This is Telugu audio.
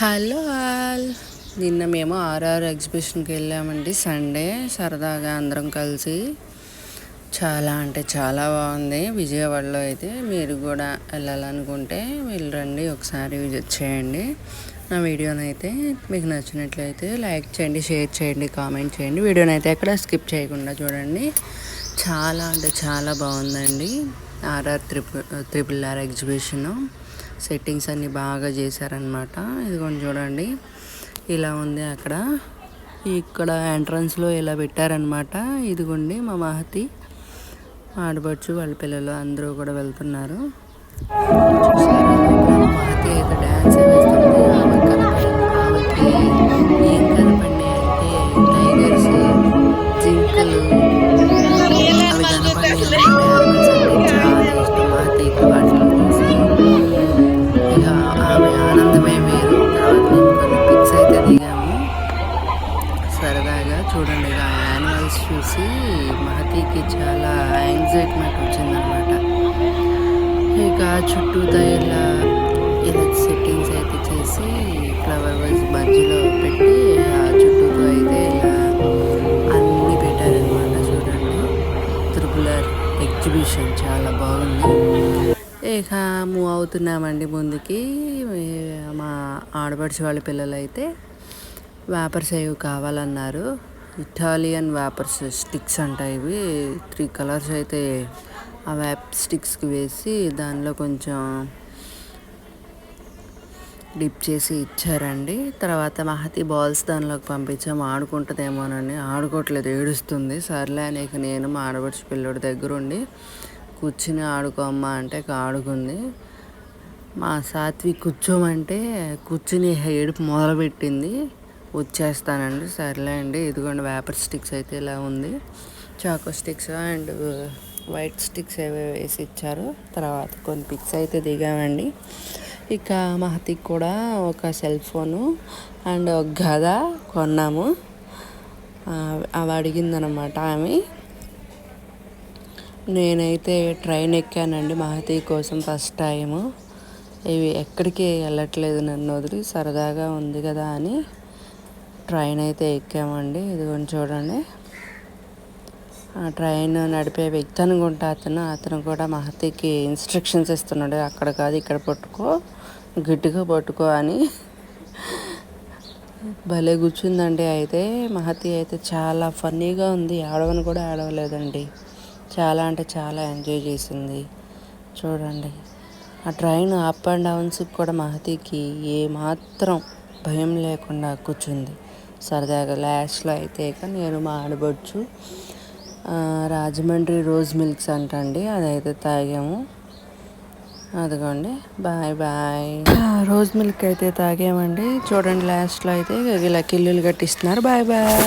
Hello all. నిన్న మేము ఆర్ఆర్ ఎగ్జిబిషన్కి వెళ్ళామండి. సండే సరదాగా అందరం కలిసి. చాలా అంటే చాలా బాగుంది విజయవాడలో. అయితే మీరు కూడా వెళ్ళాలనుకుంటే వెళ్ళండి, ఒకసారి విజిట్ చేయండి. నా వీడియోని అయితే మీకు నచ్చినట్లయితే లైక్ చేయండి, షేర్ చేయండి, కామెంట్ చేయండి. వీడియోని అయితే ఎక్కడ స్కిప్ చేయకుండా చూడండి. చాలా అంటే చాలా బాగుందండి RR triple R exhibition. Settings అన్నీ బాగా చేశారనమాట. ఇదిగోండి చూడండి, ఇలా ఉంది అక్కడ. ఇక్కడ ఎంట్రన్స్లో ఇలా పెట్టారనమాట. ఇదిగోండి మా మహతి, ఆడబడుచు వాళ్ళ పిల్లలు అందరూ కూడా వెళ్తున్నారు. మహతి అయితే డ్యాన్స్ వేస్తుంది. ఆమెకి ఏం కనపడి అంటే టైగర్స్, జింకలు అవి కనపడి చాలా ఇష్టం మహతికి. వాటిలో చూసి ఇక ఆమె ఆనందమే వేరు. తర్వాత మేము కొన్ని పిక్స్ అయితే దిగాము సరదాగా. చూడండి, ఇక యానిమల్స్ చూసి మహతికి చాలా యాంగ్జైట్మెంట్ వచ్చిందనమాట. ఇక చుట్టూతా ఇలా సెట్టింగ్స్ అయితే చేసి ఫ్లవర్ వైజ్ మధ్యలో పెట్టి ఆ చుట్టూతో అయితే ఇలా అన్నీ పెట్టారనమాట. చూడండి, త్రిపుల్ ఆర్ ఎగ్జిబిషన్ చాలా బాగుంది. ఇక మూవ్ అవుతున్నామండి ముందుకి. మా ఆడపడిచి వాళ్ళ పిల్లలు అయితే వేపర్స్ అవి కావాలన్నారు. ఇటాలియన్ వేపర్స్ స్టిక్స్ అంట ఇవి. 3 కలర్స్ అయితే ఆ వేప్ స్టిక్స్కి వేసి దానిలో కొంచెం డిప్ చేసి ఇచ్చారండి. తర్వాత మహతి బాల్స్ దానిలోకి పంపించాము. ఆడుకుంటుందేమోనని. ఆడుకోవట్లేదు, ఏడుస్తుంది. సర్లే అనేక నేను మా ఆడపడిచి పిల్లోడి దగ్గర ఉండి కూర్చుని ఆడుకోమ్మా అంటే ఆడుకుంది. మా సాత్వి కూర్చోమంటే కూర్చుని ఏడుపు మొదలుపెట్టింది. వచ్చేస్తానండి. సర్లే అండి. ఇదిగోండి వేపర్ స్టిక్స్ అయితే ఇలా ఉంది. Choco sticks and white sticks ఏవో వేసి ఇచ్చారు. తర్వాత కొన్ని పిక్స్ అయితే దిగామండి. ఇక మహతికి కూడా ఒక సెల్ ఫోను అండ్ ఒక గద కొన్నాము. అవి అడిగిందనమాట ఆమె. నేనైతే ట్రైన్ ఎక్కానండి మహతి కోసం ఫస్ట్ టైము. ఇవి ఎక్కడికి వెళ్ళట్లేదు నన్ను వదిలి, సరదాగా ఉంది కదా అని ట్రైన్ అయితే ఎక్కామండి. ఇదిగోండి చూడండి, ఆ ట్రైన్ నడిపే వ్యక్తి అనుకుంటా అతను కూడా మహతికి ఇన్స్ట్రక్షన్స్ ఇస్తున్నాడు. అక్కడ కాదు ఇక్కడ పట్టుకో, గట్టిగా పట్టుకో అని. భలే కూర్చుందండి. అయితే మహతి అయితే చాలా ఫన్నీగా ఉంది. ఆడవని కూడా ఆడవలేదండి. చాలా అంటే చాలా ఎంజాయ్ చేసింది. చూడండి, ఆ ట్రైన్ అప్ అండ్ డౌన్స్కి కూడా మహతికి ఏమాత్రం భయం లేకుండా కూర్చుంది సరదాగా. లాస్ట్లో అయితే ఇక నేను మా ఆడబొచ్చు రాజమండ్రి రోజ్ మిల్క్స్ అంటండి, అదైతే తాగాము. అదిగోండి, బాయ్ బాయ్. రోజ్ మిల్క్ అయితే తాగామండి. చూడండి, లాస్ట్లో అయితే ఇలా కిల్లులు కట్టిస్తున్నారు. Bye bye.